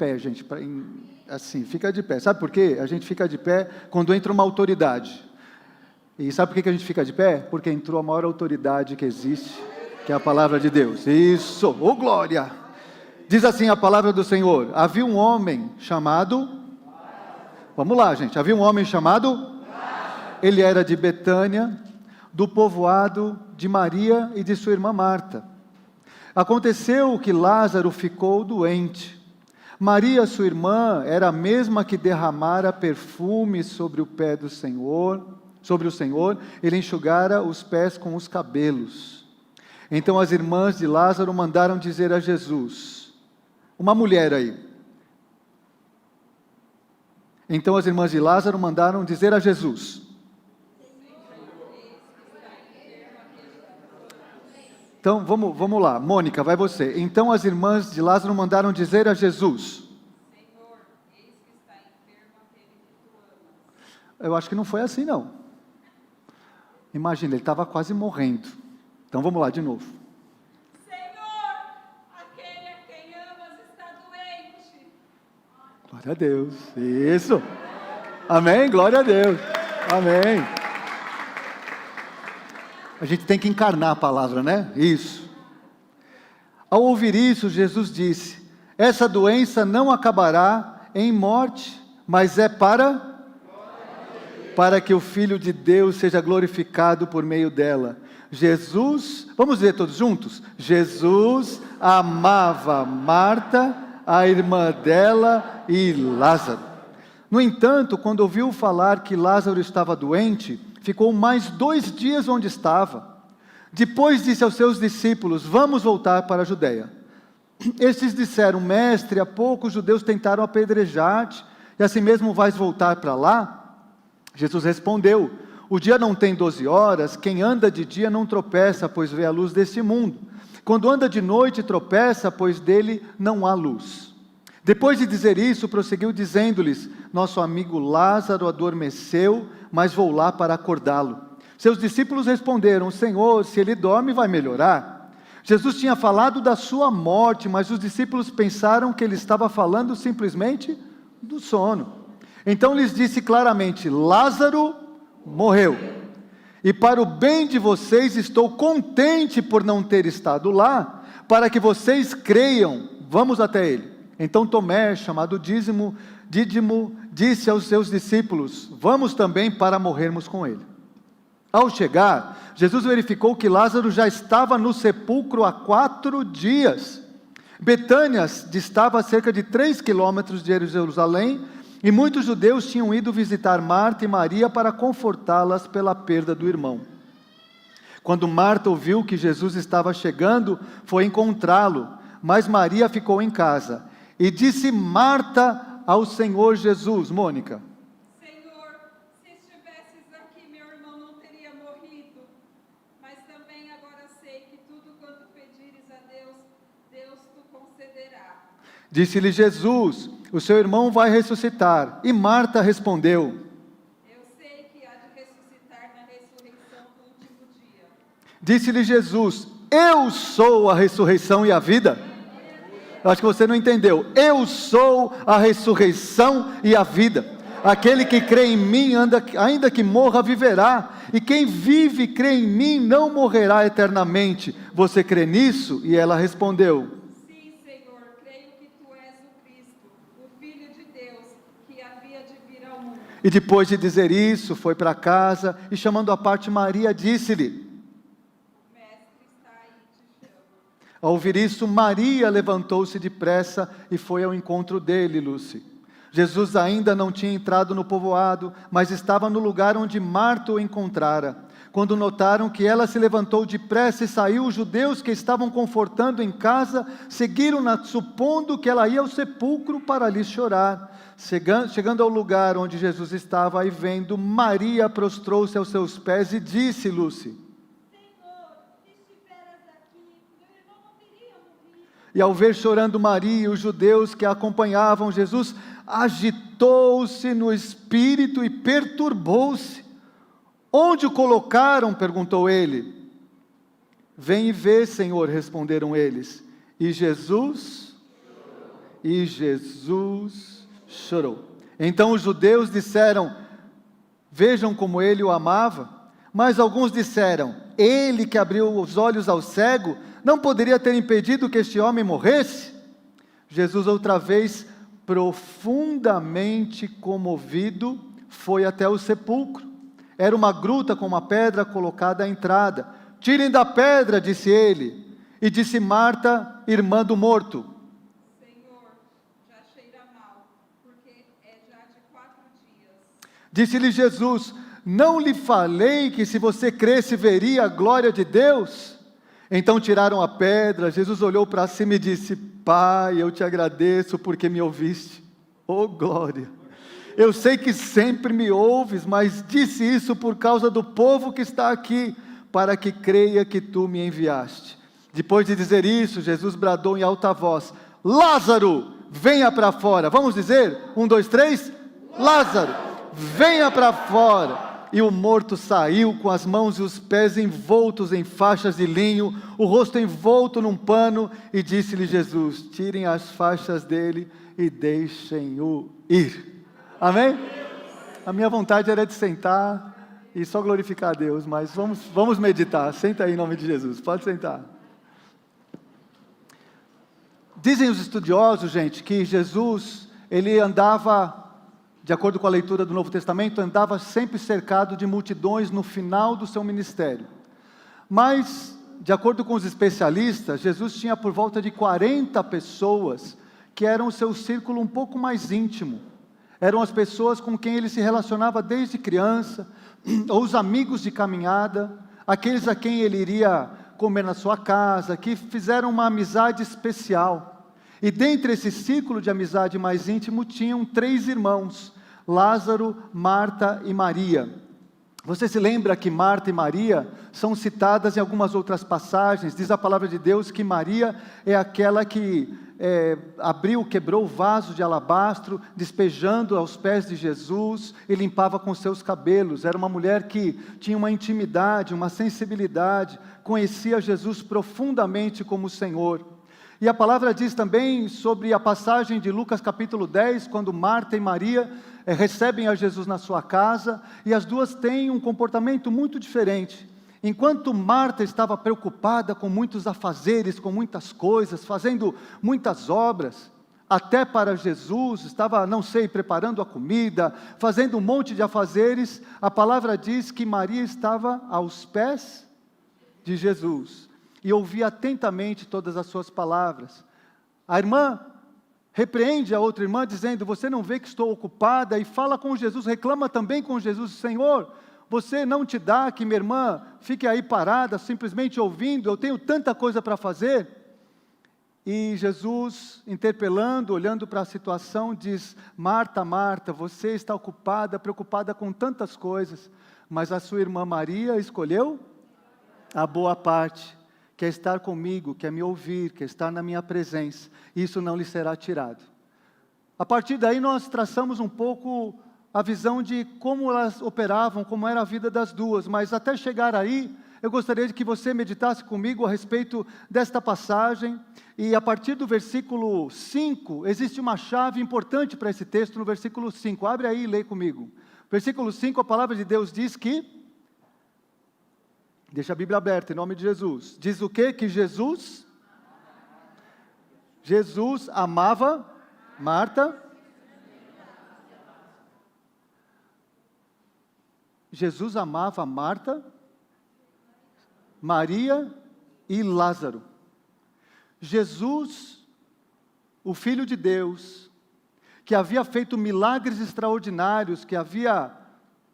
pé, gente, assim, fica de pé. Sabe por quê? A gente fica de pé quando entra uma autoridade. E sabe por que a gente fica de pé? Porque entrou a maior autoridade que existe, que é a palavra de Deus. Isso, ô glória! Diz assim a palavra do Senhor: havia um homem chamado... Vamos lá, gente. Havia um homem chamado... Ele era de Betânia, do povoado de Maria e de sua irmã Marta. Aconteceu que Lázaro ficou doente. Maria, sua irmã, era a mesma que derramara perfume sobre o pé do Senhor, sobre o Senhor, ele enxugara os pés com os cabelos. Então as irmãs de Lázaro mandaram dizer a Jesus, uma mulher aí. Então as irmãs de Lázaro mandaram dizer a Jesus. Então, vamos lá, Mônica, vai você. Então as irmãs de Lázaro mandaram dizer a Jesus. Senhor, eis que está enfermo aquele que tu amas. Eu acho que não foi assim, não. Imagina, ele estava quase morrendo. Então vamos lá de novo. Senhor, aquele a quem amas está doente. Glória a Deus, isso. Amém, glória a Deus, amém. A gente tem que encarnar a palavra, né? Isso. Ao ouvir isso, Jesus disse, essa doença não acabará em morte, mas é para que o Filho de Deus seja glorificado por meio dela. Jesus, vamos ver todos juntos? Jesus amava Marta, a irmã dela e Lázaro. No entanto, quando ouviu falar que Lázaro estava doente, ficou mais 2 dias onde estava. Depois disse aos seus discípulos, vamos voltar para a Judeia. Estes disseram, mestre, há pouco os judeus tentaram apedrejar-te, e assim mesmo vais voltar para lá? Jesus respondeu, o dia não tem 12 horas, quem anda de dia não tropeça, pois vê a luz deste mundo. Quando anda de noite tropeça, pois dele não há luz. Depois de dizer isso, prosseguiu dizendo-lhes, nosso amigo Lázaro adormeceu, mas vou lá para acordá-lo. Seus discípulos responderam, Senhor, se ele dorme vai melhorar. Jesus tinha falado da sua morte, mas os discípulos pensaram que ele estava falando simplesmente do sono. Então lhes disse claramente, Lázaro morreu. E para o bem de vocês estou contente por não ter estado lá, para que vocês creiam, vamos até ele. Então Tomé, chamado Dídimo, disse aos seus discípulos, vamos também para morrermos com ele. Ao chegar, Jesus verificou que Lázaro já estava no sepulcro há 4 dias. Betânia distava a cerca de 3 quilômetros de Jerusalém, e muitos judeus tinham ido visitar Marta e Maria para confortá-las pela perda do irmão. Quando Marta ouviu que Jesus estava chegando, foi encontrá-lo, mas Maria ficou em casa. E disse Marta ao Senhor Jesus, Mônica, Senhor, se estivesses aqui, meu irmão não teria morrido, mas também agora sei que tudo quanto pedires a Deus, Deus tu concederá. Disse-lhe Jesus, o seu irmão vai ressuscitar. E Marta respondeu, eu sei que há de ressuscitar na ressurreição do último dia. Disse-lhe Jesus, eu sou a ressurreição e a vida. Eu acho que você não entendeu. Eu sou a ressurreição e a vida. Aquele que crê em mim, ainda que morra, viverá. E quem vive e crê em mim, não morrerá eternamente. Você crê nisso? E ela respondeu, sim, Senhor, creio que tu és o Cristo, o Filho de Deus, que havia de vir ao mundo. E depois de dizer isso, foi para casa, e chamando à parte Maria, disse-lhe, ao ouvir isso, Maria levantou-se depressa e foi ao encontro dele, Lúcia. Jesus ainda não tinha entrado no povoado, mas estava no lugar onde Marta o encontrara. Quando notaram que ela se levantou depressa e saiu, os judeus que estavam confortando em casa, seguiram-na, supondo que ela ia ao sepulcro para ali chorar. Chegando ao lugar onde Jesus estava, e vendo, Maria prostrou-se aos seus pés e disse, Lúcia, e ao ver chorando Maria, os judeus que acompanhavam Jesus, agitou-se no espírito e perturbou-se. Onde o colocaram? Perguntou ele. Vem e vê, Senhor, responderam eles. E Jesus E Jesus chorou. Então os judeus disseram: vejam como ele o amava. Mas alguns disseram: ele que abriu os olhos ao cego, não poderia ter impedido que este homem morresse? Jesus, outra vez, profundamente comovido, foi até o sepulcro. Era uma gruta com uma pedra colocada à entrada. Tirem da pedra, disse ele. E disse Marta, irmã do morto: Senhor, já cheira mal, porque é já de 4 dias. Disse-lhe Jesus: não lhe falei que se você cresce veria a glória de Deus? Então tiraram a pedra. Jesus olhou para cima e disse: Pai, eu te agradeço porque me ouviste. Oh glória! Eu sei que sempre me ouves, mas disse isso por causa do povo que está aqui, para que creia que tu me enviaste. Depois de dizer isso, Jesus bradou em alta voz: Lázaro, venha para fora. Vamos dizer? 1, 2, 3. Lázaro, venha para fora. E o morto saiu com as mãos e os pés envoltos em faixas de linho, o rosto envolto num pano, e disse-lhe Jesus: tirem as faixas dele e deixem-o ir. Amém? A minha vontade era de sentar e só glorificar a Deus, mas vamos meditar. Senta aí em nome de Jesus, pode sentar. Dizem os estudiosos, gente, que Jesus, ele andava, de acordo com a leitura do Novo Testamento, andava sempre cercado de multidões no final do seu ministério. Mas, de acordo com os especialistas, Jesus tinha por volta de 40 pessoas que eram o seu círculo um pouco mais íntimo. Eram as pessoas com quem ele se relacionava desde criança, ou os amigos de caminhada, aqueles a quem ele iria comer na sua casa, que fizeram uma amizade especial. E dentre esse círculo de amizade mais íntimo, tinham 3 irmãos, Lázaro, Marta e Maria. Você se lembra que Marta e Maria são citadas em algumas outras passagens? Diz a palavra de Deus que Maria é aquela que quebrou o vaso de alabastro, despejando aos pés de Jesus, e limpava com seus cabelos. Era uma mulher que tinha uma intimidade, uma sensibilidade, conhecia Jesus profundamente como Senhor. E a palavra diz também sobre a passagem de Lucas capítulo 10, quando Marta e Maria recebem a Jesus na sua casa, e as duas têm um comportamento muito diferente. Enquanto Marta estava preocupada com muitos afazeres, com muitas coisas, fazendo muitas obras, até para Jesus, estava, preparando a comida, fazendo um monte de afazeres, a palavra diz que Maria estava aos pés de Jesus, e ouvia atentamente todas as suas palavras. A irmã repreende a outra irmã, dizendo: você não vê que estou ocupada? E fala com Jesus, reclama também com Jesus: Senhor, você não te dá que minha irmã fique aí parada, simplesmente ouvindo? Eu tenho tanta coisa para fazer. E Jesus, interpelando, olhando para a situação, diz: Marta, Marta, você está ocupada, preocupada com tantas coisas, mas a sua irmã Maria escolheu a boa parte, quer estar comigo, quer me ouvir, quer estar na minha presença. Isso não lhe será tirado. A partir daí nós traçamos um pouco a visão de como elas operavam, como era a vida das duas, mas até chegar aí, eu gostaria de que você meditasse comigo a respeito desta passagem, e a partir do versículo 5, existe uma chave importante para esse texto no versículo 5, abre aí e lê comigo. Versículo 5, a palavra de Deus diz que, deixa a Bíblia aberta em nome de Jesus, diz o quê? Que Jesus amava Marta, Jesus amava Marta, Maria e Lázaro. Jesus, o Filho de Deus, que havia feito milagres extraordinários, que havia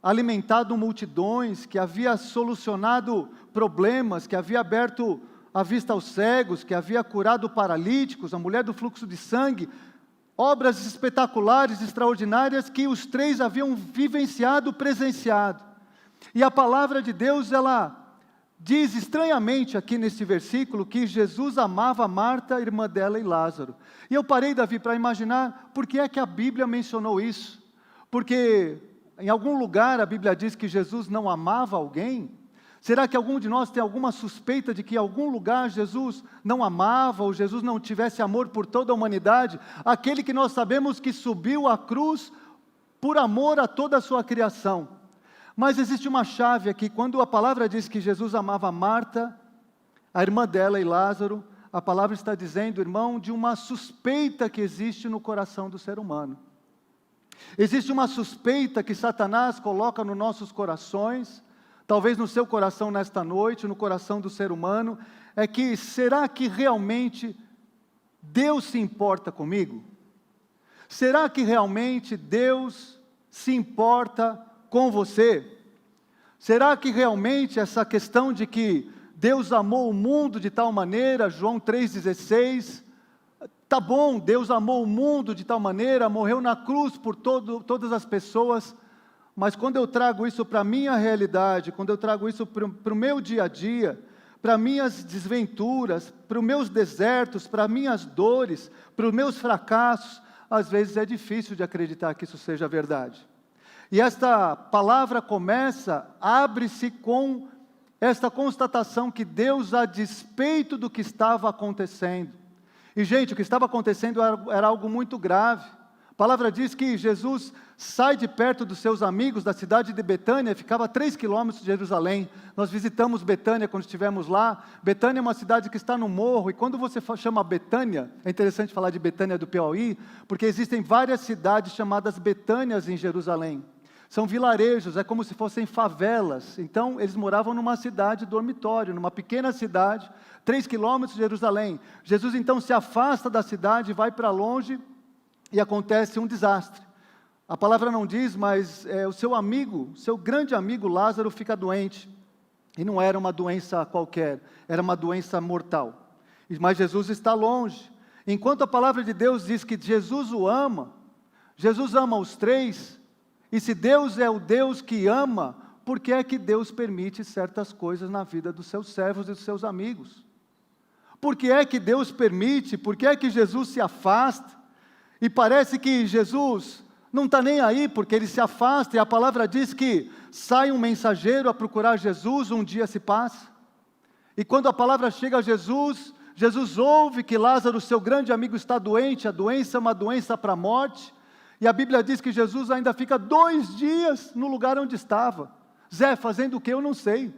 alimentado multidões, que havia solucionado problemas, que havia aberto a vista aos cegos, que havia curado paralíticos, a mulher do fluxo de sangue, obras espetaculares, extraordinárias, que os 3 haviam vivenciado, presenciado. E a palavra de Deus, ela diz estranhamente aqui nesse versículo, que Jesus amava Marta, irmã dela, e Lázaro. E eu parei, Davi, para imaginar, por que é que a Bíblia mencionou isso? Porque em algum lugar a Bíblia diz que Jesus não amava alguém? Será que algum de nós tem alguma suspeita de que em algum lugar Jesus não amava, ou Jesus não tivesse amor por toda a humanidade? Aquele que nós sabemos que subiu à cruz por amor a toda a sua criação. Mas existe uma chave aqui, quando a palavra diz que Jesus amava Marta, a irmã dela e Lázaro, a palavra está dizendo, irmão, de uma suspeita que existe no coração do ser humano. Existe uma suspeita que Satanás coloca nos nossos corações, talvez no seu coração nesta noite, no coração do ser humano, é que, será que realmente Deus se importa comigo? Será que realmente Deus se importa com você? Será que realmente essa questão de que Deus amou o mundo de tal maneira, João 3,16, tá bom, Deus amou o mundo de tal maneira, morreu na cruz por todas as pessoas, mas quando eu trago isso para a minha realidade, quando eu trago isso para o meu dia a dia, para minhas desventuras, para os meus desertos, para minhas dores, para os meus fracassos, às vezes é difícil de acreditar que isso seja verdade. E esta palavra abre-se com esta constatação que Deus, a despeito do que estava acontecendo, e gente, o que estava acontecendo era algo muito grave. A palavra diz que Jesus sai de perto dos seus amigos da cidade de Betânia, ficava a 3 quilômetros de Jerusalém. Nós visitamos Betânia quando estivemos lá. Betânia é uma cidade que está no morro, e quando você chama Betânia, é interessante falar de Betânia do Piauí, porque existem várias cidades chamadas Betânias em Jerusalém. São vilarejos, é como se fossem favelas. Então, eles moravam numa cidade dormitório, numa pequena cidade, 3 quilômetros de Jerusalém. Jesus, então, se afasta da cidade, vai para longe, e acontece um desastre. A palavra não diz, mas o seu amigo, seu grande amigo Lázaro fica doente. E não era uma doença qualquer, era uma doença mortal. Mas Jesus está longe. Enquanto a palavra de Deus diz que Jesus ama os três. E se Deus é o Deus que ama, por que é que Deus permite certas coisas na vida dos seus servos e dos seus amigos? Por que é que Deus permite? Por que é que Jesus se afasta? E parece que Jesus não está nem aí, porque ele se afasta, e a palavra diz que sai um mensageiro a procurar Jesus, um dia se passa. E quando a palavra chega a Jesus, Jesus ouve que Lázaro, seu grande amigo, está doente, a doença é uma doença para a morte. E a Bíblia diz que Jesus ainda fica 2 dias no lugar onde estava. Zé, fazendo o que? Eu não sei.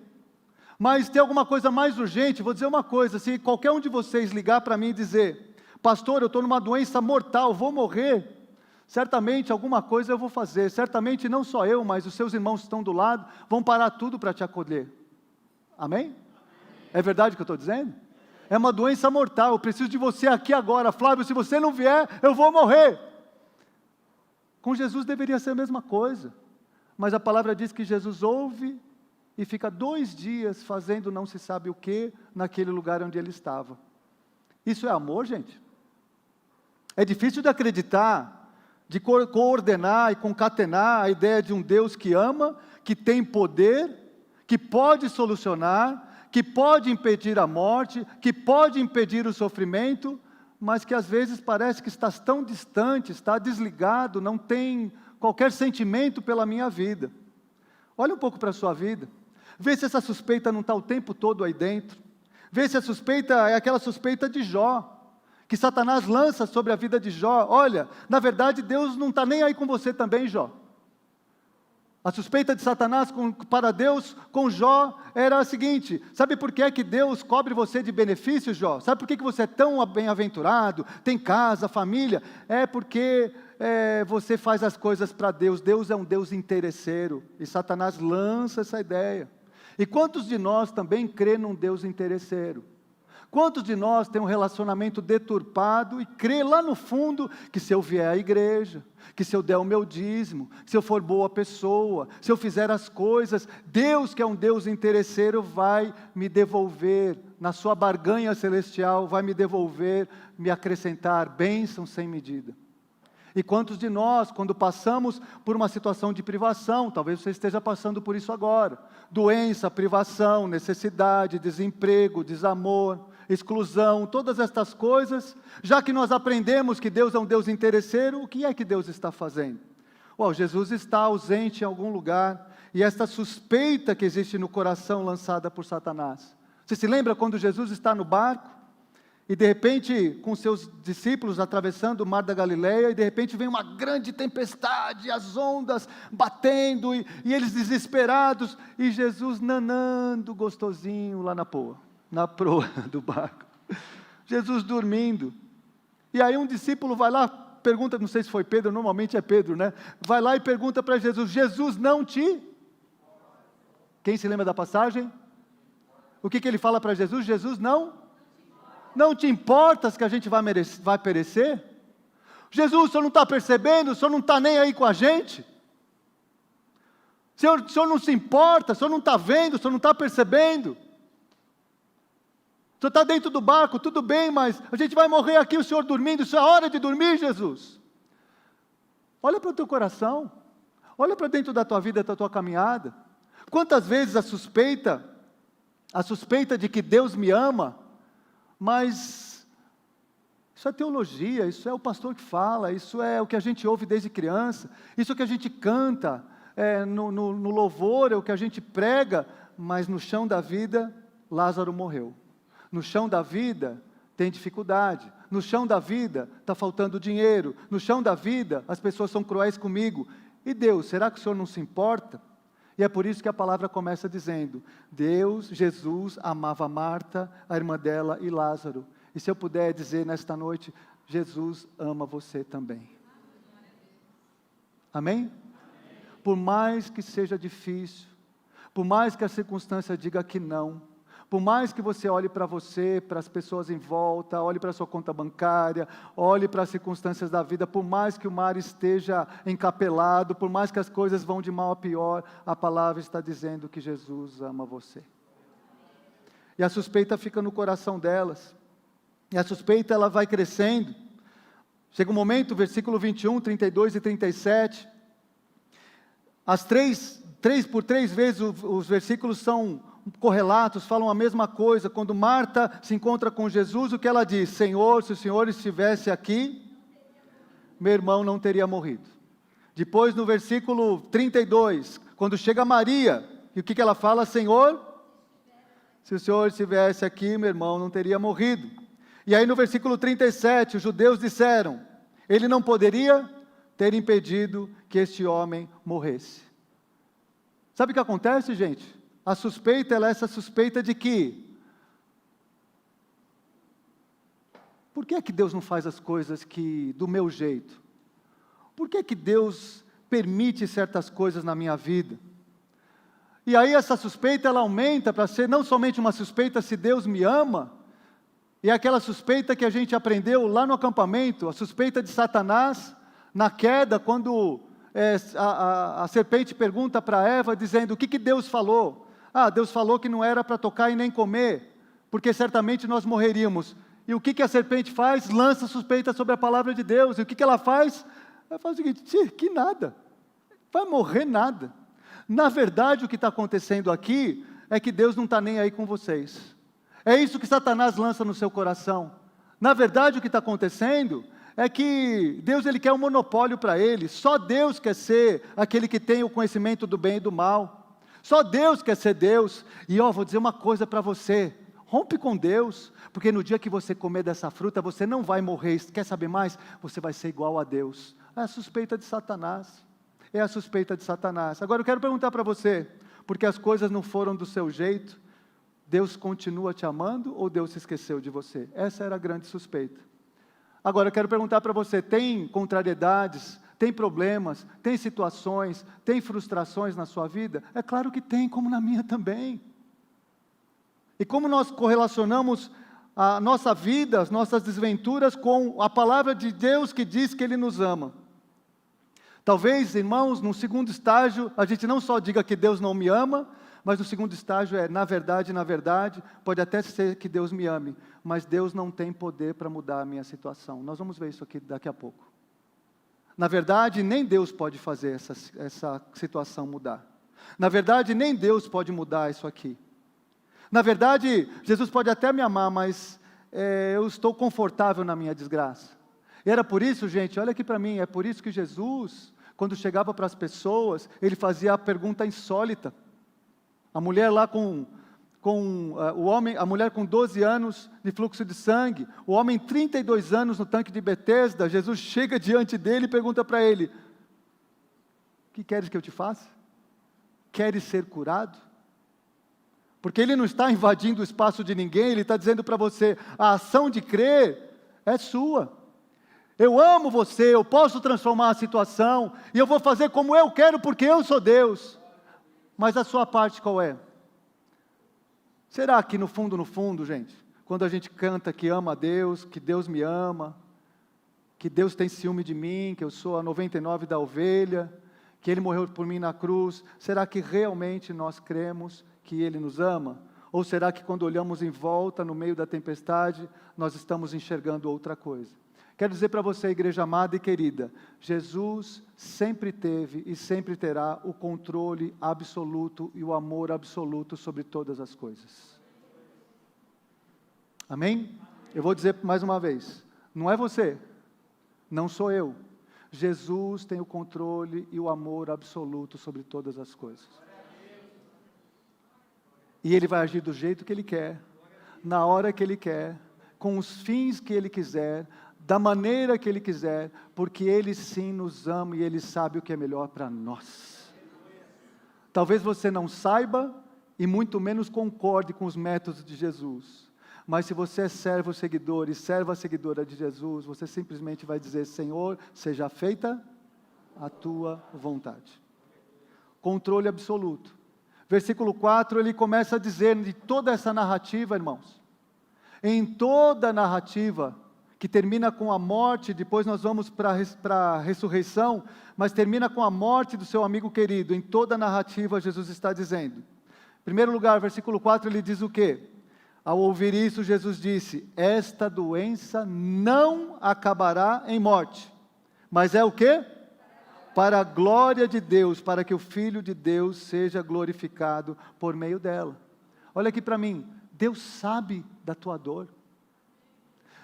Mas tem alguma coisa mais urgente? Vou dizer uma coisa, se qualquer um de vocês ligar para mim e dizer, pastor, eu estou numa doença mortal, vou morrer, certamente alguma coisa eu vou fazer. Certamente não só eu, mas os seus irmãos que estão do lado, vão parar tudo para te acolher. Amém? É verdade o que eu estou dizendo? É uma doença mortal, eu preciso de você aqui agora. Flávio, se você não vier, eu vou morrer. Com Jesus deveria ser a mesma coisa, mas a palavra diz que Jesus ouve e fica 2 dias fazendo não se sabe o que naquele lugar onde ele estava. Isso é amor, gente? É difícil de acreditar, de coordenar e concatenar a ideia de um Deus que ama, que tem poder, que pode solucionar, que pode impedir a morte, que pode impedir o sofrimento, mas que às vezes parece que está tão distante, está desligado, não tem qualquer sentimento pela minha vida. Olha um pouco para a sua vida, vê se essa suspeita não está o tempo todo aí dentro, vê se a suspeita é aquela suspeita de Jó, que Satanás lança sobre a vida de Jó. Olha, na verdade Deus não está nem aí com você também, Jó. A suspeita de Satanás para Deus com Jó era a seguinte: sabe por que é que Deus cobre você de benefícios, Jó? Sabe por que você é tão bem-aventurado, tem casa, família? É porque você faz as coisas para Deus. Deus é um Deus interesseiro, e Satanás lança essa ideia. E quantos de nós também crê num Deus interesseiro? Quantos de nós tem um relacionamento deturpado e crê lá no fundo que se eu vier à igreja, que se eu der o meu dízimo, se eu for boa pessoa, se eu fizer as coisas, Deus, que é um Deus interesseiro, vai me devolver, na sua barganha celestial, vai me devolver, me acrescentar bênçãos sem medida. E quantos de nós, quando passamos por uma situação de privação, talvez você esteja passando por isso agora, doença, privação, necessidade, desemprego, desamor, exclusão, todas estas coisas, já que nós aprendemos que Deus é um Deus interesseiro, o que é que Deus está fazendo? Jesus está ausente em algum lugar, e esta suspeita que existe no coração lançada por Satanás. Você se lembra quando Jesus está no barco, e de repente, com seus discípulos atravessando o mar da Galileia, e de repente vem uma grande tempestade, as ondas batendo, e eles desesperados, e Jesus nanando gostosinho lá na proa do barco. Jesus dormindo. E aí um discípulo vai lá, pergunta, não sei se foi Pedro, normalmente é Pedro, né? Vai lá e pergunta para Jesus, Jesus não te... Quem se lembra da passagem? O que ele fala para Jesus? Jesus não te importas que a gente vai perecer? Jesus, o senhor não está percebendo? O senhor não está nem aí com a gente? O senhor não se importa? O senhor não está vendo? O senhor não está percebendo? O senhor está dentro do barco, tudo bem, mas a gente vai morrer aqui, o senhor dormindo, isso é hora de dormir, Jesus. Olha para o teu coração, olha para dentro da tua vida, da tua caminhada. Quantas vezes a suspeita de que Deus me ama, mas isso é teologia, isso é o pastor que fala, isso é o que a gente ouve desde criança, isso é o que a gente canta, no louvor, é o que a gente prega, mas no chão da vida, Lázaro morreu. No chão da vida, tem dificuldade. No chão da vida, está faltando dinheiro. No chão da vida, as pessoas são cruéis comigo. E Deus, será que o Senhor não se importa? E é por isso que a palavra começa dizendo, Jesus amava Marta, a irmã dela e Lázaro. E se eu puder dizer nesta noite, Jesus ama você também. Amém? Por mais que seja difícil, por mais que a circunstância diga que não, por mais que você olhe para você, para as pessoas em volta, olhe para a sua conta bancária, olhe para as circunstâncias da vida, por mais que o mar esteja encapelado, por mais que as coisas vão de mal a pior, a palavra está dizendo que Jesus ama você. E a suspeita fica no coração delas. E a suspeita ela vai crescendo. Chega um momento, versículo 21, 32 e 37. As três vezes os versículos são correlatos, falam a mesma coisa. Quando Marta se encontra com Jesus, o que ela diz? Senhor, se o Senhor estivesse aqui, meu irmão não teria morrido. Depois no versículo 32, quando chega Maria, e o que ela fala? Senhor, se o Senhor estivesse aqui, meu irmão não teria morrido. E aí no versículo 37, os judeus disseram, ele não poderia ter impedido que este homem morresse. Sabe o que acontece, gente? A suspeita, ela é essa suspeita de que, por que é que Deus não faz as coisas do meu jeito? Por que é que Deus permite certas coisas na minha vida? E aí essa suspeita, ela aumenta para ser não somente uma suspeita se Deus me ama, e aquela suspeita que a gente aprendeu lá no acampamento, a suspeita de Satanás, na queda, quando a serpente pergunta para Eva, dizendo, o que Deus falou? Deus falou que não era para tocar e nem comer, porque certamente nós morreríamos. E o que a serpente faz? Lança suspeita sobre a palavra de Deus. E o que ela faz? Ela faz o seguinte, que nada, vai morrer nada. Na verdade, o que está acontecendo aqui, é que Deus não está nem aí com vocês. É isso que Satanás lança no seu coração. Na verdade, o que está acontecendo, é que Deus ele quer um monopólio para ele. Só Deus quer ser aquele que tem o conhecimento do bem e do mal. Só Deus quer ser Deus. E vou dizer uma coisa para você, rompe com Deus, porque no dia que você comer dessa fruta, você não vai morrer. Quer saber mais? Você vai ser igual a Deus. É a suspeita de Satanás. É a suspeita de Satanás. Agora eu quero perguntar para você, porque as coisas não foram do seu jeito, Deus continua te amando ou Deus se esqueceu de você? Essa era a grande suspeita. Agora eu quero perguntar para você, tem contrariedades, tem problemas, tem situações, tem frustrações na sua vida? É claro que tem, como na minha também. E como nós correlacionamos a nossa vida, as nossas desventuras com a palavra de Deus que diz que Ele nos ama? Talvez, irmãos, no segundo estágio, a gente não só diga que Deus não me ama, mas o segundo estágio na verdade, pode até ser que Deus me ame, mas Deus não tem poder para mudar a minha situação. Nós vamos ver isso aqui daqui a pouco. Na verdade, nem Deus pode fazer essa situação mudar. Na verdade, nem Deus pode mudar isso aqui. Na verdade, Jesus pode até me amar, mas eu estou confortável na minha desgraça. E era por isso, gente, olha aqui para mim, é por isso que Jesus, quando chegava para as pessoas, ele fazia a pergunta insólita. A mulher lá a mulher com 12 anos de fluxo de sangue, o homem 32 anos no tanque de Betesda, Jesus chega diante dele e pergunta para ele: o que queres que eu te faça? Queres ser curado? Porque ele não está invadindo o espaço de ninguém, ele está dizendo para você, a ação de crer é sua. Eu amo você, eu posso transformar a situação, e eu vou fazer como eu quero, porque eu sou Deus. Mas a sua parte qual é? Será que no fundo, gente, quando a gente canta que ama a Deus, que Deus me ama, que Deus tem ciúme de mim, que eu sou a 99 da ovelha, que Ele morreu por mim na cruz, será que realmente nós cremos que Ele nos ama? Ou será que quando olhamos em volta, no meio da tempestade, nós estamos enxergando outra coisa? Quero dizer para você, igreja amada e querida, Jesus sempre teve e sempre terá o controle absoluto e o amor absoluto sobre todas as coisas. Amém? Eu vou dizer mais uma vez, não é você, não sou eu. Jesus tem o controle e o amor absoluto sobre todas as coisas. E Ele vai agir do jeito que Ele quer, na hora que Ele quer, com os fins que Ele quiser, da maneira que Ele quiser, porque Ele sim nos ama e Ele sabe o que é melhor para nós. Talvez você não saiba e muito menos concorde com os métodos de Jesus, mas se você é servo seguidor e serva seguidora de Jesus, você simplesmente vai dizer: Senhor, seja feita a Tua vontade. Controle absoluto. Versículo 4, ele começa a dizer de toda essa narrativa, irmãos, em toda a narrativa, que termina com a morte, depois nós vamos para a ressurreição, mas termina com a morte do seu amigo querido. Em toda a narrativa, Jesus está dizendo. Em primeiro lugar, versículo 4, ele diz o quê? Ao ouvir isso, Jesus disse: esta doença não acabará em morte, mas é o quê? Para a glória de Deus, para que o Filho de Deus seja glorificado por meio dela. Olha aqui para mim, Deus sabe da tua dor.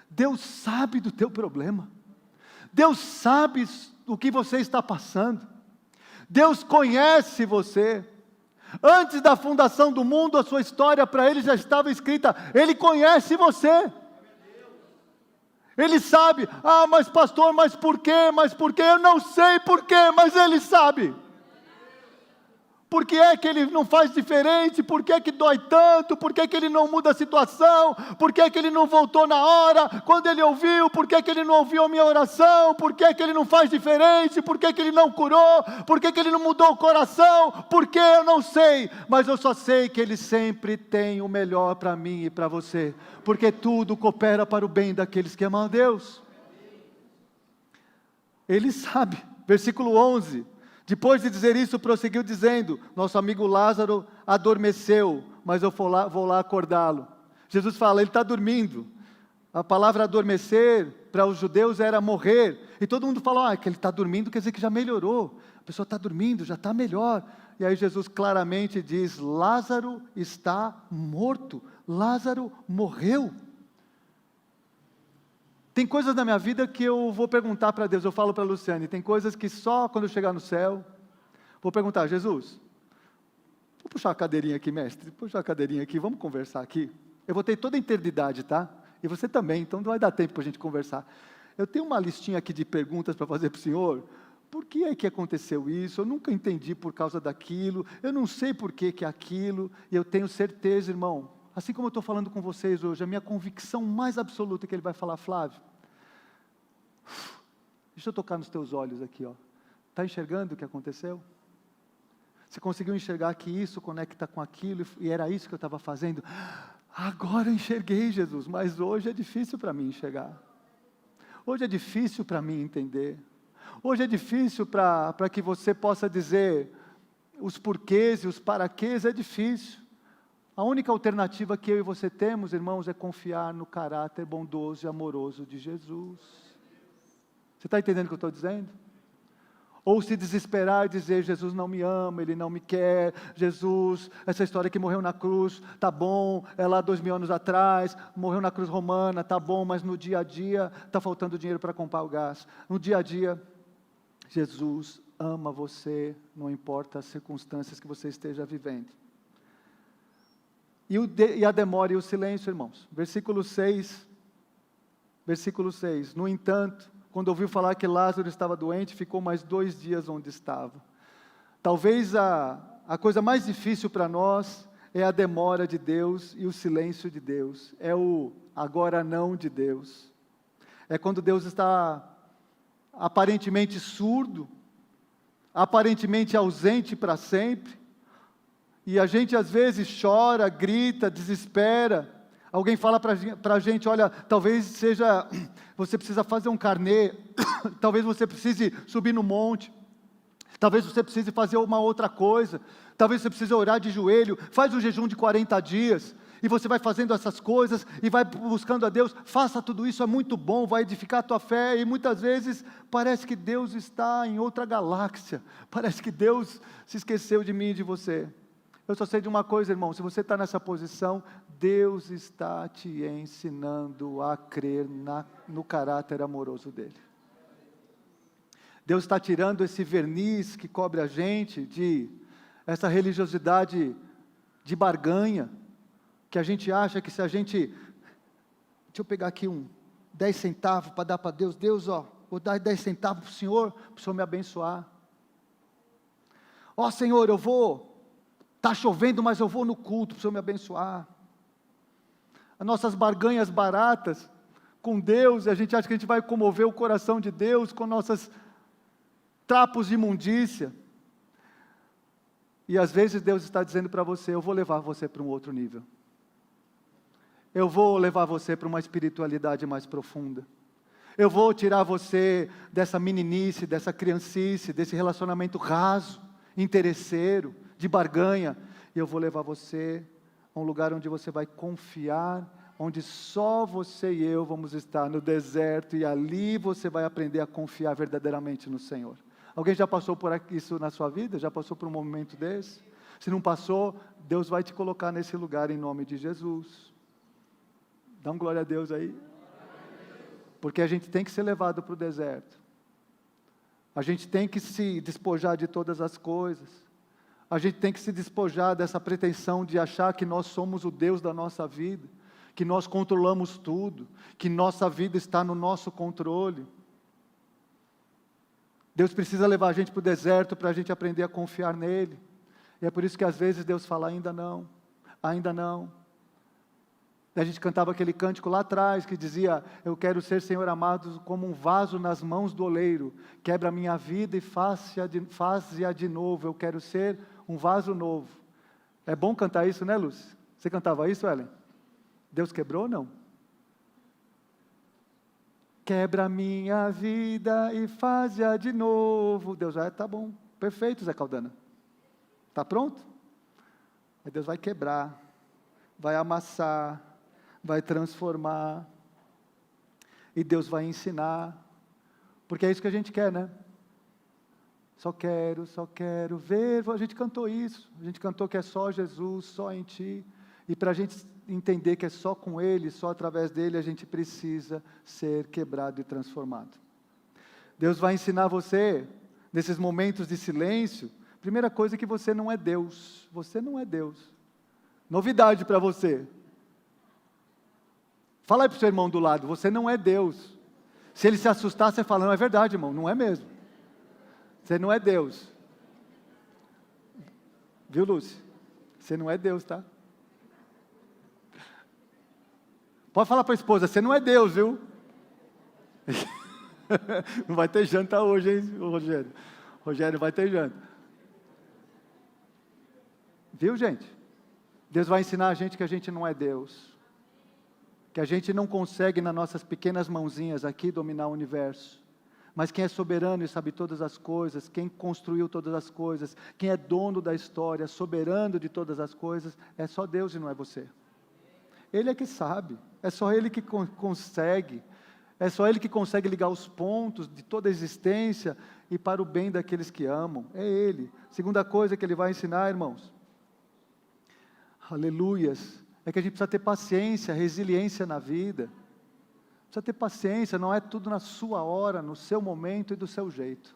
Deus sabe do teu problema. Deus sabe o que você está passando. Deus conhece você. Antes da fundação do mundo, a sua história para Ele já estava escrita. Ele conhece você. Ele sabe. Ah, mas pastor, mas por quê? Mas por quê? Eu não sei por quê, mas Ele sabe. Por que é que Ele não faz diferente? Por que é que dói tanto? Por que é que Ele não muda a situação? Por que é que Ele não voltou na hora? Quando Ele ouviu, por que é que Ele não ouviu a minha oração? Por que é que Ele não faz diferente? Por que é que Ele não curou? Por que é que Ele não mudou o coração? Por que eu não sei? Mas eu só sei que Ele sempre tem o melhor para mim e para você. Porque tudo coopera para o bem daqueles que amam a Deus. Ele sabe. Versículo 11. Depois de dizer isso, prosseguiu dizendo: nosso amigo Lázaro adormeceu, mas eu vou lá acordá-lo. Jesus fala, ele está dormindo. A palavra adormecer, para os judeus, era morrer. E todo mundo fala, que ele está dormindo, quer dizer que já melhorou. A pessoa está dormindo, já está melhor. E aí Jesus claramente diz: Lázaro está morto. Lázaro morreu. Tem coisas na minha vida que eu vou perguntar para Deus. Eu falo para a Luciane, tem coisas que só quando eu chegar no céu, vou perguntar: Jesus, vou puxar a cadeirinha aqui, mestre, puxar a cadeirinha aqui, vamos conversar aqui. Eu vou ter toda a eternidade, tá? E você também, então não vai dar tempo para a gente conversar. Eu tenho uma listinha aqui de perguntas para fazer para o Senhor. Por que é que aconteceu isso? Eu nunca entendi por causa daquilo, eu não sei por que é aquilo, e eu tenho certeza, irmão, assim como eu estou falando com vocês hoje, a minha convicção mais absoluta é que Ele vai falar: Flávio, deixa eu tocar nos teus olhos aqui, ó. Está enxergando o que aconteceu? Você conseguiu enxergar que isso conecta com aquilo, e era isso que eu estava fazendo? Agora eu enxerguei, Jesus, mas hoje é difícil para mim enxergar. Hoje é difícil para mim entender. Hoje é difícil para que você possa dizer os porquês e os paraquês, é difícil. A única alternativa que eu e você temos, irmãos, é confiar no caráter bondoso e amoroso de Jesus. Você está entendendo o que eu estou dizendo? Ou se desesperar e dizer: Jesus não me ama, Ele não me quer, Jesus, essa história que morreu na cruz, tá bom, é lá 2000 anos atrás, morreu na cruz romana, tá bom, mas no dia a dia está faltando dinheiro para comprar o gás. No dia a dia, Jesus ama você, não importa as circunstâncias que você esteja vivendo. E a demora e o silêncio, irmãos. Versículo 6. No entanto, quando ouviu falar que Lázaro estava doente, ficou mais 2 dias onde estava. Talvez a coisa mais difícil para nós é a demora de Deus e o silêncio de Deus. É o agora não de Deus. É quando Deus está aparentemente surdo, aparentemente ausente para sempre, e a gente às vezes chora, grita, desespera. Alguém fala para a gente, olha, talvez seja, você precisa fazer um carnê, talvez você precise subir no monte, talvez você precise fazer uma outra coisa, talvez você precise orar de joelho, faz um jejum de 40 dias, e você vai fazendo essas coisas, e vai buscando a Deus, faça tudo isso, é muito bom, vai edificar a tua fé, e muitas vezes parece que Deus está em outra galáxia, parece que Deus se esqueceu de mim e de você. Eu só sei de uma coisa, irmão, se você está nessa posição, Deus está te ensinando a crer no caráter amoroso dEle. Deus está tirando esse verniz que cobre a gente, de essa religiosidade de barganha, que a gente acha que se a gente, deixa eu pegar aqui 10 centavos para dar para Deus, Deus, vou dar 10 centavos para o Senhor me abençoar. Senhor, está chovendo, mas eu vou no culto para o Senhor me abençoar. As nossas barganhas baratas com Deus, e a gente acha que a gente vai comover o coração de Deus com nossos trapos de imundícia. E às vezes Deus está dizendo para você, eu vou levar você para um outro nível. Eu vou levar você para uma espiritualidade mais profunda. Eu vou tirar você dessa meninice, dessa criancice, desse relacionamento raso, interesseiro, de barganha, e eu vou levar você a um lugar onde você vai confiar, onde só você e eu vamos estar no deserto, e ali você vai aprender a confiar verdadeiramente no Senhor. Alguém já passou por isso na sua vida? Já passou por um momento desse? Se não passou, Deus vai te colocar nesse lugar em nome de Jesus. Dá um glória a Deus aí. Porque a gente tem que ser levado para o deserto. A gente tem que se despojar de todas as coisas. A gente tem que se despojar dessa pretensão de achar que nós somos o Deus da nossa vida, que nós controlamos tudo, que nossa vida está no nosso controle. Deus precisa levar a gente para o deserto para a gente aprender a confiar nele. E é por isso que às vezes Deus fala, ainda não, ainda não. A gente cantava aquele cântico lá atrás que dizia, eu quero ser, Senhor amado, como um vaso nas mãos do oleiro, quebra a minha vida e faz-a de novo, eu quero ser um vaso novo. É bom cantar isso, né, Lúcia? Você cantava isso, Ellen? Deus quebrou ou não? Quebra a minha vida e faz-a de novo. Deus já tá bom, perfeito, Zé Caldana. Tá pronto? Aí Deus vai quebrar, vai amassar, vai transformar, e Deus vai ensinar, porque é isso que a gente quer, né? Só quero ver, a gente cantou isso, a gente cantou que é só Jesus, só em Ti, e para a gente entender que é só com Ele, só através dEle, a gente precisa ser quebrado e transformado. Deus vai ensinar você, nesses momentos de silêncio, primeira coisa é que você não é Deus, novidade para você. Fala aí para o seu irmão do lado, você não é Deus. Se ele se assustar, você fala, não é verdade, irmão, não é mesmo. Você não é Deus. Viu, Lúcia? Você não é Deus, tá? Pode falar para a esposa, você não é Deus, viu? Não vai ter janta hoje, hein, Rogério? Rogério, vai ter janta. Viu, gente? Deus vai ensinar a gente que a gente não é Deus. Que a gente não consegue, nas nossas pequenas mãozinhas aqui, dominar o universo. Mas quem é soberano e sabe todas as coisas, quem construiu todas as coisas, quem é dono da história, soberano de todas as coisas, é só Deus e não é você. Ele é que sabe, é só Ele que consegue, é só Ele que consegue ligar os pontos de toda a existência e para o bem daqueles que amam, é Ele. Segunda coisa que Ele vai ensinar, irmãos, aleluias, é que a gente precisa ter paciência, resiliência na vida. Precisa ter paciência, não é tudo na sua hora, no seu momento e do seu jeito.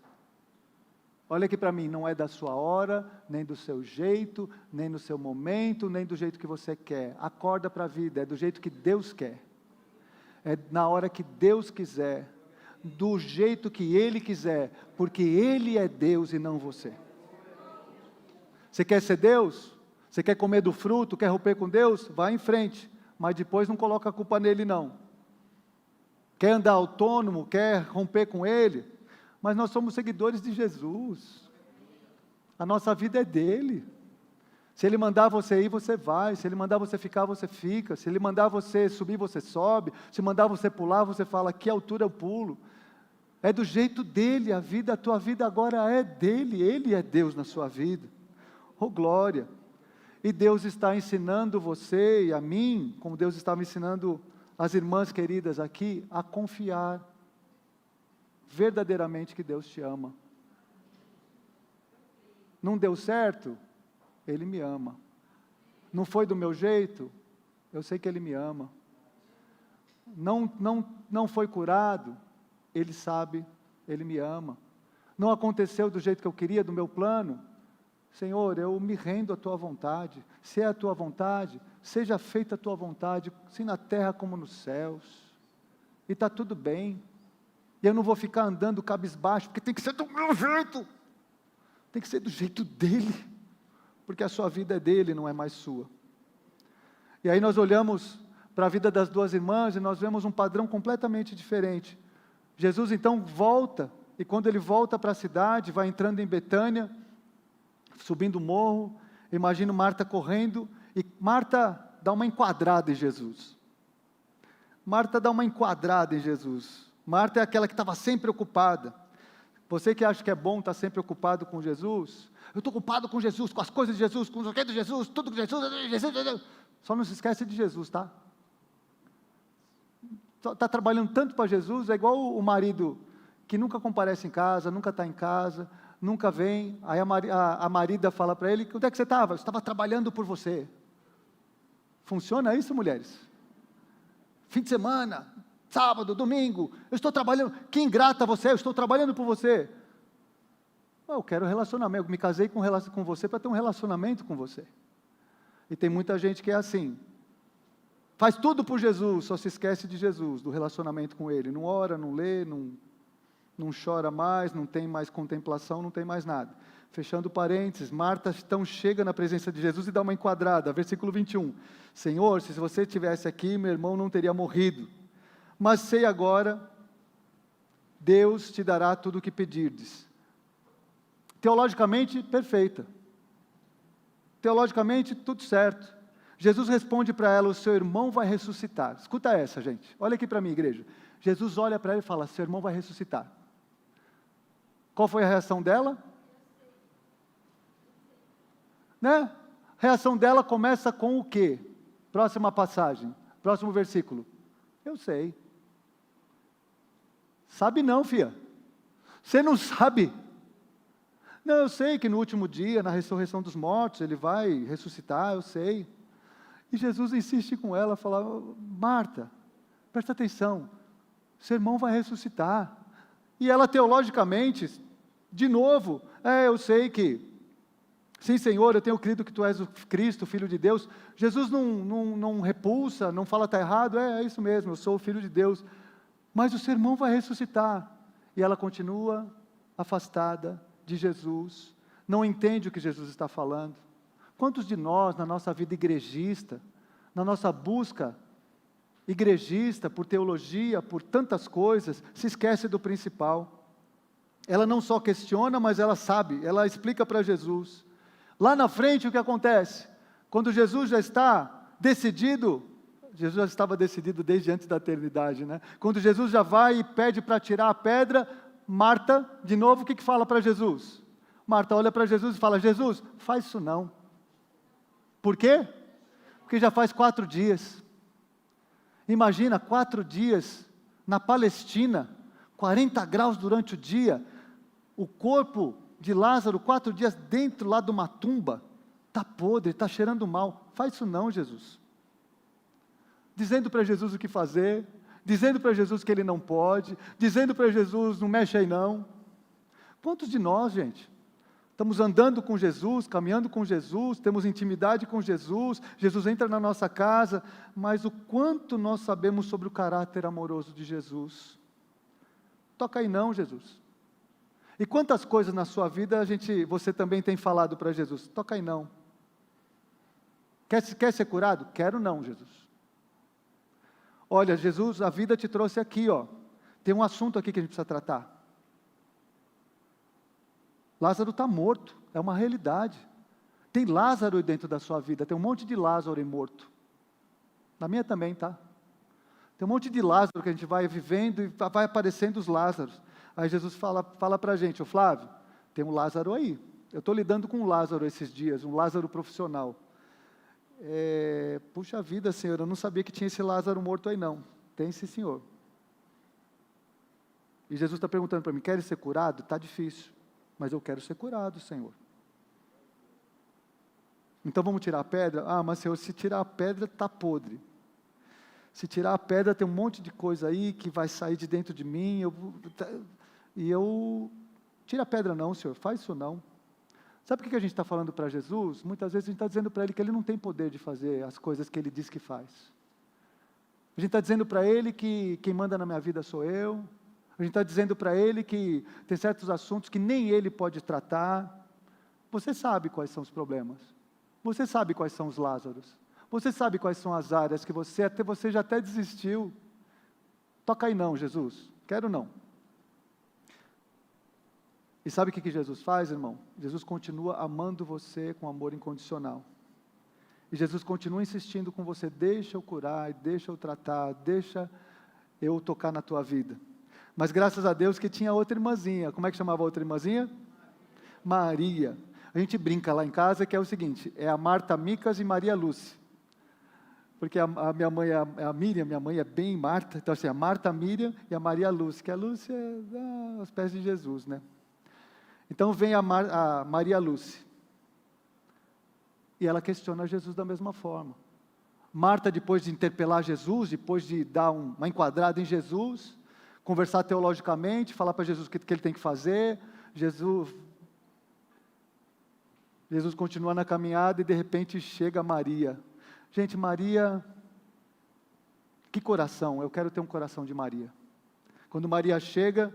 Olha aqui para mim, não é da sua hora, nem do seu jeito, nem no seu momento, nem do jeito que você quer. Acorda para a vida, é do jeito que Deus quer. É na hora que Deus quiser, do jeito que Ele quiser, porque Ele é Deus e não você. Você quer ser Deus? Você quer comer do fruto? Quer romper com Deus? Vá em frente, mas depois não coloca a culpa nele não. Quer andar autônomo? Quer romper com Ele? Mas nós somos seguidores de Jesus. A nossa vida é dele. Se Ele mandar você ir, você vai. Se Ele mandar você ficar, você fica. Se Ele mandar você subir, você sobe. Se mandar você pular, você fala, que altura eu pulo. É do jeito dele, a tua vida agora é dele. Ele é Deus na sua vida. Oh, glória. E Deus está ensinando você e a mim, como Deus estava ensinando as irmãs queridas aqui, a confiar verdadeiramente que Deus te ama. Não deu certo? Ele me ama. Não foi do meu jeito? Eu sei que Ele me ama. Não foi curado? Ele sabe, Ele me ama. Não aconteceu do jeito que eu queria, do meu plano? Senhor, eu me rendo à Tua vontade. Se é a Tua vontade, seja feita a Tua vontade, assim na terra como nos céus. E está tudo bem. E eu não vou ficar andando cabisbaixo, porque tem que ser do meu jeito. Tem que ser do jeito dele. Porque a sua vida é dele, não é mais sua. E aí nós olhamos para a vida das duas irmãs e nós vemos um padrão completamente diferente. Jesus então volta, e quando ele volta para a cidade, vai entrando em Betânia, subindo o morro, imagino Marta correndo, e Marta dá uma enquadrada em Jesus. Marta dá uma enquadrada em Jesus. Marta é aquela que estava sempre ocupada. Você que acha que é bom estar sempre ocupado com Jesus, eu estou ocupado com Jesus, com as coisas de Jesus, com os objetos de Jesus, tudo com Jesus, Jesus. Só não se esquece de Jesus, tá? Está trabalhando tanto para Jesus, é igual o marido que nunca comparece em casa, nunca está em casa, nunca vem, aí a marida fala para ele, onde é que você estava? Eu estava trabalhando por você. Funciona isso, mulheres? Fim de semana, sábado, domingo, eu estou trabalhando, que ingrata você, eu estou trabalhando por você. Eu quero relacionamento, eu me casei com você para ter um relacionamento com você. E tem muita gente que é assim, faz tudo por Jesus, só se esquece de Jesus, do relacionamento com Ele, não ora, não lê, não chora mais, não tem mais contemplação, não tem mais nada. Fechando parênteses, Marta então chega na presença de Jesus e dá uma enquadrada, versículo 21. Senhor, se você estivesse aqui, meu irmão não teria morrido. Mas sei agora, Deus te dará tudo o que pedirdes. Teologicamente, perfeita. Teologicamente, tudo certo. Jesus responde para ela, o seu irmão vai ressuscitar. Escuta essa, gente. Olha aqui para mim, igreja. Jesus olha para ela e fala, seu irmão vai ressuscitar. Qual foi a reação dela? Né? A reação dela começa com o quê? Próxima passagem, próximo versículo. Eu sei. Sabe não, filha. Você não sabe. Não, eu sei que no último dia, na ressurreição dos mortos, ele vai ressuscitar, eu sei. E Jesus insiste com ela, fala, Marta, presta atenção, seu irmão vai ressuscitar. E ela teologicamente, de novo, eu sei que, sim Senhor, eu tenho crido que Tu és o Cristo, o Filho de Deus. Jesus não repulsa, não fala está errado, é isso mesmo, eu sou o Filho de Deus. Mas o seu irmão vai ressuscitar. E ela continua afastada de Jesus, não entende o que Jesus está falando. Quantos de nós, na nossa vida igrejista, na nossa busca igrejista, por teologia, por tantas coisas, se esquece do principal. Ela não só questiona, mas ela sabe, ela explica para Jesus. Lá na frente o que acontece? Quando Jesus já está decidido, Jesus já estava decidido desde antes da eternidade, né? Quando Jesus já vai e pede para tirar a pedra, Marta, de novo, o que fala para Jesus? Marta olha para Jesus e fala, Jesus, faz isso não. Por quê? Porque já faz 4 dias. Imagina, 4 dias na Palestina, 40 graus durante o dia, o corpo de Lázaro, 4 dias dentro lá de uma tumba, está podre, está cheirando mal. Faz isso não, Jesus. Dizendo para Jesus o que fazer, dizendo para Jesus que Ele não pode, dizendo para Jesus, não mexe aí não. Quantos de nós, gente, Estamos andando com Jesus, caminhando com Jesus, temos intimidade com Jesus, Jesus entra na nossa casa, mas o quanto nós sabemos sobre o caráter amoroso de Jesus? Toca aí não, Jesus. E quantas coisas na sua vida você também tem falado para Jesus? Toca aí não. Quer ser curado? Quero não, Jesus. Olha, Jesus, a vida te trouxe aqui, ó. Tem um assunto aqui que a gente precisa tratar. Lázaro está morto, é uma realidade. Tem Lázaro dentro da sua vida, tem um monte de Lázaro morto. Na minha também, tá? Tem um monte de Lázaro que a gente vai vivendo e vai aparecendo os Lázaros. Aí Jesus fala para a gente, ô Flávio, tem um Lázaro aí. Eu estou lidando com um Lázaro esses dias, um Lázaro profissional. Puxa vida, Senhor, eu não sabia que tinha esse Lázaro morto aí não. Tem sim, Senhor. E Jesus está perguntando para mim, quer ser curado? Está difícil, mas eu quero ser curado, Senhor. Então vamos tirar a pedra? Ah, mas Senhor, se tirar a pedra, está podre. Se tirar a pedra, tem um monte de coisa aí que vai sair de dentro de mim. Tira a pedra não, Senhor, faz isso não. Sabe por que a gente está falando para Jesus? Muitas vezes a gente está dizendo para Ele que Ele não tem poder de fazer as coisas que Ele diz que faz. A gente está dizendo para Ele que quem manda na minha vida sou eu. A gente está dizendo para Ele que tem certos assuntos que nem Ele pode tratar. Você sabe quais são os problemas. Você sabe quais são os Lázaros. Você sabe quais são as áreas que você já até desistiu. Toca aí não, Jesus. Quero não. E sabe o que Jesus faz, irmão? Jesus continua amando você com amor incondicional. E Jesus continua insistindo com você, deixa eu curar, deixa eu tratar, deixa eu tocar na tua vida. Mas graças a Deus que tinha outra irmãzinha. Como é que chamava a outra irmãzinha? Maria. A gente brinca lá em casa que é o seguinte, é a Marta Micas e Maria Lúcia. Porque a minha mãe é a Miriam, minha mãe é bem Marta, então assim, a Marta, a Miriam e a Maria Lúcia, que a Lúcia é aos pés de Jesus, né? Então vem a Maria Lúcia, e ela questiona Jesus da mesma forma. Marta, depois de interpelar Jesus, depois de dar uma enquadrada em Jesus, conversar teologicamente, falar para Jesus o que ele tem que fazer, Jesus continua na caminhada e de repente chega Maria. Gente, Maria, que coração, eu quero ter um coração de Maria. Quando Maria chega,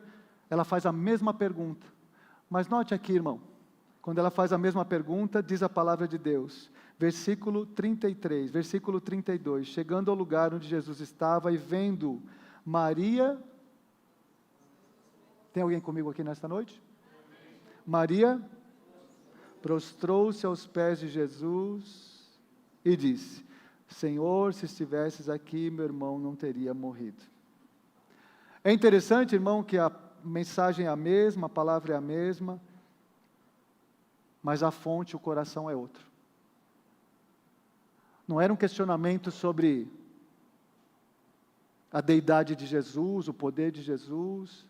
ela faz a mesma pergunta. Mas note aqui, irmão, quando ela faz a mesma pergunta, diz a palavra de Deus, versículo 33, versículo 32, chegando ao lugar onde Jesus estava e vendo Maria, tem alguém comigo aqui nesta noite? Maria prostrou-se aos pés de Jesus e disse, Senhor, se estivesses aqui, meu irmão não teria morrido. É interessante, irmão, que a mensagem é a mesma, a palavra é a mesma, mas a fonte, o coração é outro. Não era um questionamento sobre a deidade de Jesus, o poder de Jesus.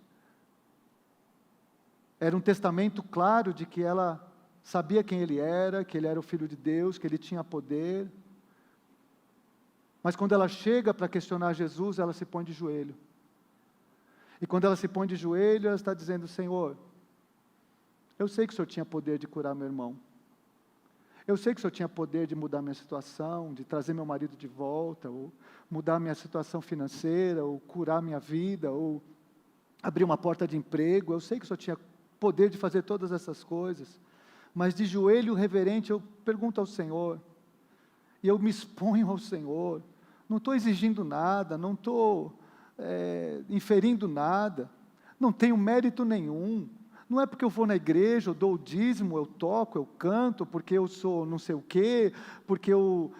Era um testamento claro de que ela sabia quem Ele era, que Ele era o Filho de Deus, que Ele tinha poder. Mas quando ela chega para questionar Jesus, ela se põe de joelho. E quando ela se põe de joelho, ela está dizendo, Senhor, eu sei que o Senhor tinha poder de curar meu irmão. Eu sei que o Senhor tinha poder de mudar minha situação, de trazer meu marido de volta, ou mudar minha situação financeira, ou curar minha vida, ou abrir uma porta de emprego. Eu sei que o Senhor tinha poder de fazer todas essas coisas. Mas de joelho reverente eu pergunto ao Senhor, e eu me exponho ao Senhor. Não estou exigindo nada, não estou inferindo nada, não tenho mérito nenhum. Não é porque eu vou na igreja, eu dou o dízimo, eu toco, eu canto, porque eu sou não sei o quê, porque eu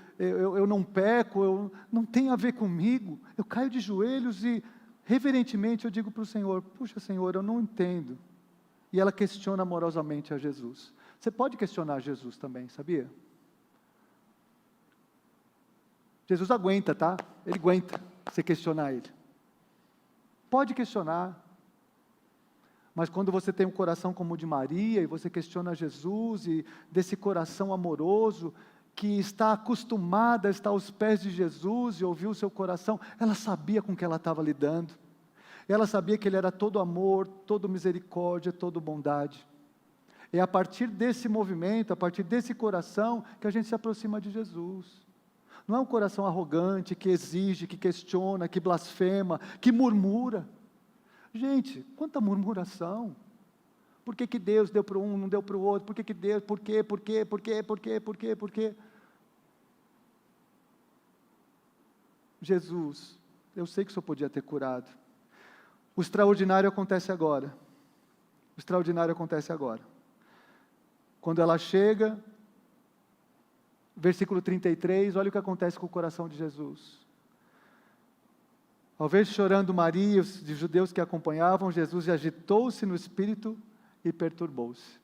não peco, não tem a ver comigo. Eu caio de joelhos e, reverentemente, eu digo para o Senhor, puxa Senhor, eu não entendo. E ela questiona amorosamente a Jesus. Você pode questionar Jesus também, sabia? Jesus aguenta, tá? Ele aguenta você questionar Ele. Pode questionar. Mas quando você tem um coração como o de Maria, e você questiona Jesus, e desse coração amoroso, que está acostumada a estar aos pés de Jesus, e ouvir o seu coração, ela sabia com que ela estava lidando. Ela sabia que Ele era todo amor, todo misericórdia, todo bondade. É a partir desse movimento, a partir desse coração, que a gente se aproxima de Jesus. Não é um coração arrogante, que exige, que questiona, que blasfema, que murmura. Gente, quanta murmuração. Por que Deus deu para um, não deu para o outro? Por que Deus, por quê? Jesus, eu sei que o Senhor podia ter curado. O extraordinário acontece agora. O extraordinário acontece agora. Quando ela chega, versículo 33, olha o que acontece com o coração de Jesus. Ao ver chorando Maria e os judeus que a acompanhavam, Jesus agitou-se no espírito e perturbou-se.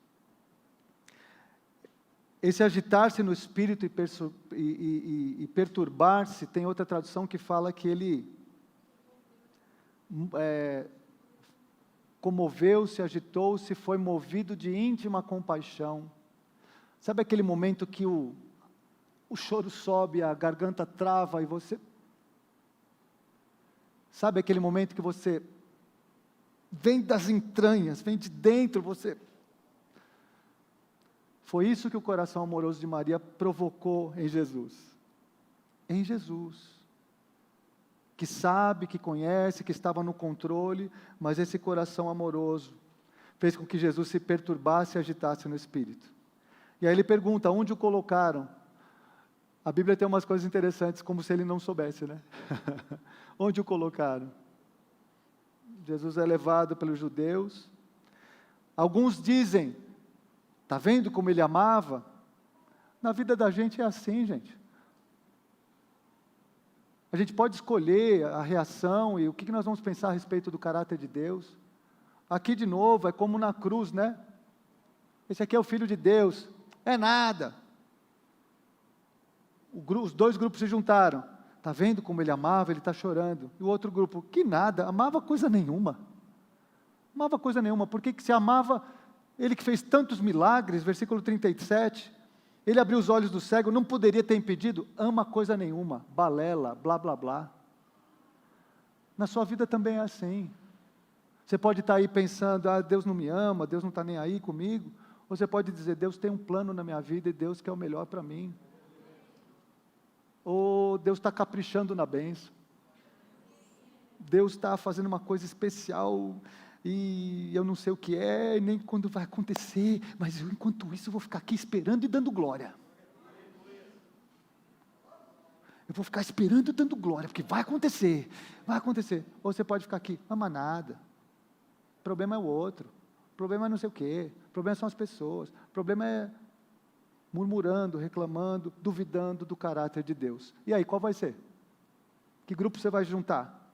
Esse agitar-se no espírito e perturbar-se, tem outra tradução que fala que ele comoveu-se, agitou-se, foi movido de íntima compaixão. Sabe aquele momento que o choro sobe, a garganta trava e você... Sabe aquele momento que você vem das entranhas, vem de dentro, você... Foi isso que o coração amoroso de Maria provocou em Jesus. Em Jesus. Que sabe, que conhece, que estava no controle, mas esse coração amoroso fez com que Jesus se perturbasse e agitasse no espírito. E aí ele pergunta, onde o colocaram? A Bíblia tem umas coisas interessantes, como se ele não soubesse, né? Onde o colocaram? Jesus é levado pelos judeus. Alguns dizem, está vendo como ele amava? Na vida da gente é assim, gente. A gente pode escolher a reação e o que nós vamos pensar a respeito do caráter de Deus. Aqui de novo, é como na cruz, né? Esse aqui é o Filho de Deus. É nada. Os dois grupos se juntaram. Está vendo como ele amava? Ele está chorando. E o outro grupo, que nada, amava coisa nenhuma. Amava coisa nenhuma, porque se amava, ele que fez tantos milagres, versículo 37, ele abriu os olhos do cego, não poderia ter impedido, ama coisa nenhuma, balela, blá blá blá. Na sua vida também é assim. Você pode estar aí pensando, Deus não me ama, Deus não está nem aí comigo, ou você pode dizer, Deus tem um plano na minha vida e Deus quer o melhor para mim. Ou Deus está caprichando na bênção. Deus está fazendo uma coisa especial e eu não sei o que é, nem quando vai acontecer, mas enquanto isso eu vou ficar aqui esperando e dando glória. Eu vou ficar esperando e dando glória, porque vai acontecer. Ou você pode ficar aqui, ama nada. O problema é o outro. O problema é não sei o quê. O problema são as pessoas. O problema é murmurando, reclamando, duvidando do caráter de Deus. E aí, qual vai ser? Que grupo você vai juntar?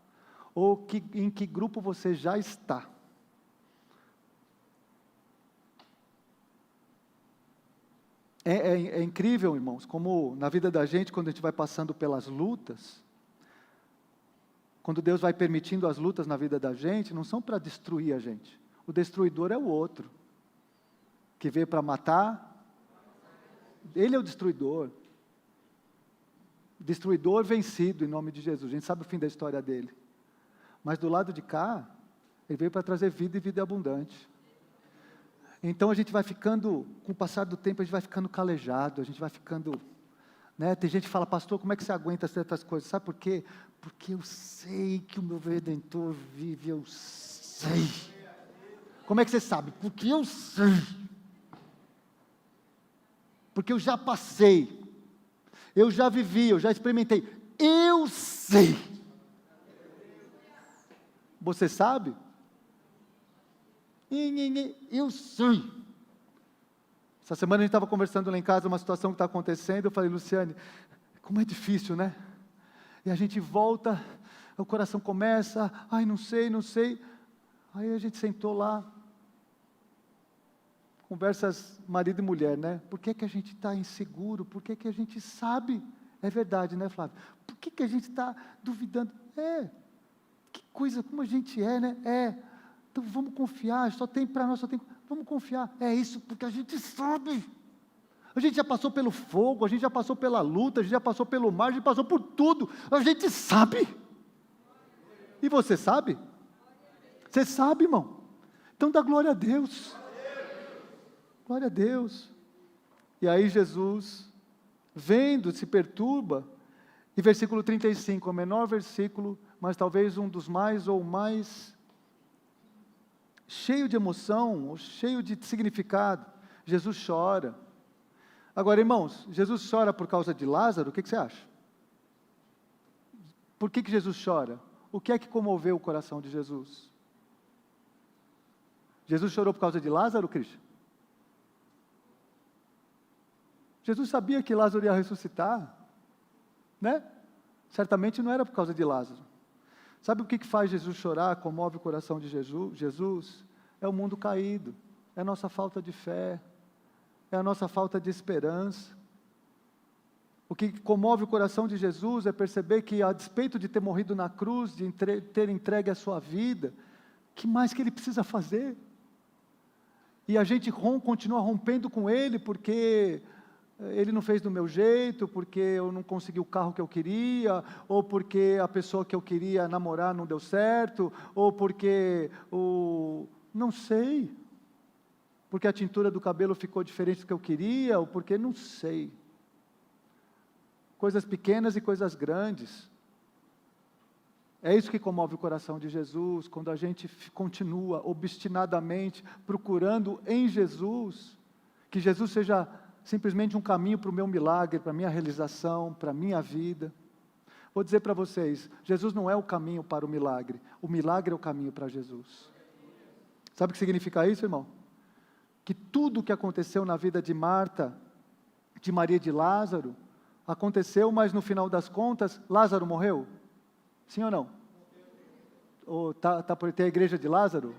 Ou em que grupo você já está? É incrível, irmãos, como na vida da gente, quando a gente vai passando pelas lutas, quando Deus vai permitindo as lutas na vida da gente, não são para destruir a gente. O destruidor é o outro, que veio para matar. Ele é o destruidor. Destruidor vencido em nome de Jesus. A gente sabe o fim da história dele. Mas do lado de cá, ele veio para trazer vida e vida abundante. Então a gente vai ficando, com o passar do tempo, a gente vai ficando calejado, a gente vai ficando, né? Tem gente que fala, pastor, como é que você aguenta certas coisas? Sabe por quê? Porque eu sei que o meu Redentor vive, eu sei. Como é que você sabe? Porque eu sei. Porque eu já passei, eu já vivi, eu já experimentei, eu sei. Você sabe? Eu sei. Essa semana a gente estava conversando lá em casa, uma situação que está acontecendo, eu falei, Luciane, como é difícil, né? E a gente volta, o coração começa, não sei. Aí a gente sentou lá, conversas marido e mulher, né? Por que a gente está inseguro? Por que a gente sabe? É verdade, né, Flávio? Por que a gente está duvidando? Que coisa, como a gente é, né? Então vamos confiar, só tem para nós, vamos confiar. É isso, porque a gente sabe. A gente já passou pelo fogo, a gente já passou pela luta, a gente já passou pelo mar, a gente passou por tudo. A gente sabe. E você sabe? Você sabe, irmão? Então dá glória a Deus. Glória a Deus. E aí Jesus, vendo, se perturba, e versículo 35, o menor versículo, mas talvez um dos mais ou mais cheio de emoção, ou cheio de significado. Jesus chora. Agora, irmãos, Jesus chora por causa de Lázaro, o que você acha? Por que Jesus chora? O que é que comoveu o coração de Jesus? Jesus chorou por causa de Lázaro, Cristian? Jesus sabia que Lázaro ia ressuscitar, né? Certamente não era por causa de Lázaro. Sabe o que faz Jesus chorar, comove o coração de Jesus? É o mundo caído, é a nossa falta de fé, é a nossa falta de esperança. O que comove o coração de Jesus é perceber que, a despeito de ter morrido na cruz, de ter entregue a sua vida, que mais que Ele precisa fazer? E a gente continua rompendo com Ele, porque Ele não fez do meu jeito, porque eu não consegui o carro que eu queria, ou porque a pessoa que eu queria namorar não deu certo, ou porque não sei, porque a tintura do cabelo ficou diferente do que eu queria, ou porque não sei. Coisas pequenas e coisas grandes. É isso que comove o coração de Jesus, quando a gente continua obstinadamente procurando em Jesus, que Jesus seja simplesmente um caminho para o meu milagre, para a minha realização, para a minha vida. Vou dizer para vocês, Jesus não é o caminho para o milagre é o caminho para Jesus. Sabe o que significa isso, irmão? Que tudo o que aconteceu na vida de Marta, de Maria e de Lázaro, aconteceu, mas no final das contas, Lázaro morreu? Sim ou não? Ou tem a igreja de Lázaro?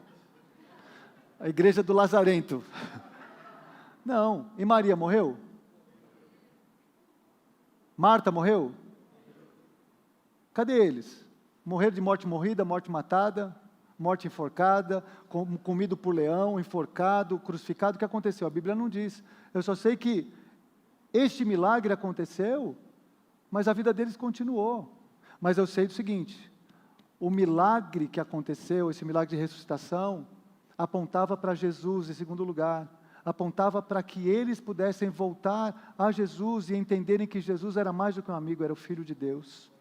A igreja do Lazarento. Não. E Maria morreu? Marta morreu? Cadê eles? Morreram de morte morrida, morte matada, morte enforcada, comido por leão, enforcado, crucificado. O que aconteceu? A Bíblia não diz. Eu só sei que este milagre aconteceu, mas a vida deles continuou. Mas eu sei do seguinte, o milagre que aconteceu, esse milagre de ressuscitação, apontava para Jesus em segundo lugar, apontava para que eles pudessem voltar a Jesus e entenderem que Jesus era mais do que um amigo, era o Filho de Deus.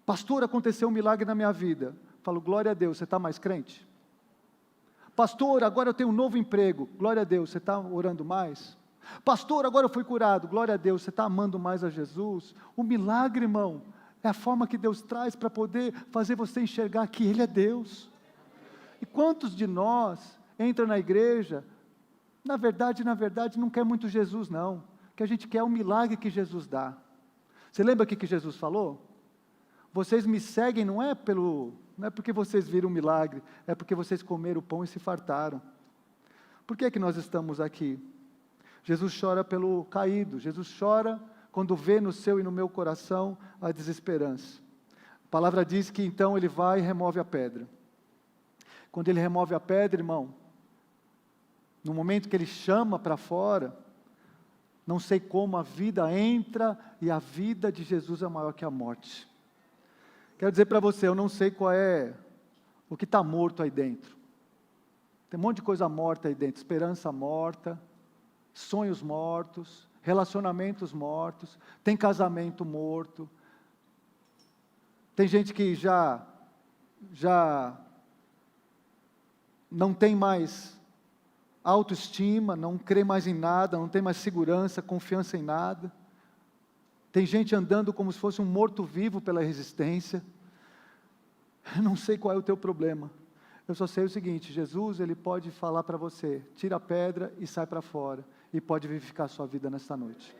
Pastor, aconteceu um milagre na minha vida. Falo, glória a Deus, você está mais crente? Pastor, agora eu tenho um novo emprego. Glória a Deus, você está orando mais? Pastor, agora eu fui curado. Glória a Deus, você está amando mais a Jesus? O milagre, irmão, é a forma que Deus traz para poder fazer você enxergar que Ele é Deus. E quantos de nós entram na igreja, na verdade, não quer muito Jesus não, que a gente quer o milagre que Jesus dá. Você lembra o que Jesus falou? Vocês me seguem não é porque vocês viram o milagre, é porque vocês comeram o pão e se fartaram. Por que que nós estamos aqui? Jesus chora pelo caído, Jesus chora quando vê no seu e no meu coração a desesperança. A palavra diz que então Ele vai e remove a pedra. Quando Ele remove a pedra, irmão, no momento que Ele chama para fora, não sei como a vida entra e a vida de Jesus é maior que a morte. Quero dizer para você, eu não sei qual é o que está morto aí dentro. Tem um monte de coisa morta aí dentro, esperança morta, sonhos mortos, relacionamentos mortos, tem casamento morto, tem gente que já não tem mais autoestima, não crê mais em nada, não tem mais segurança, confiança em nada. Tem gente andando como se fosse um morto-vivo pela resistência. Eu não sei qual é o teu problema. Eu só sei o seguinte, Jesus, Ele pode falar para você, tira a pedra e sai para fora. E pode vivificar a sua vida nesta noite.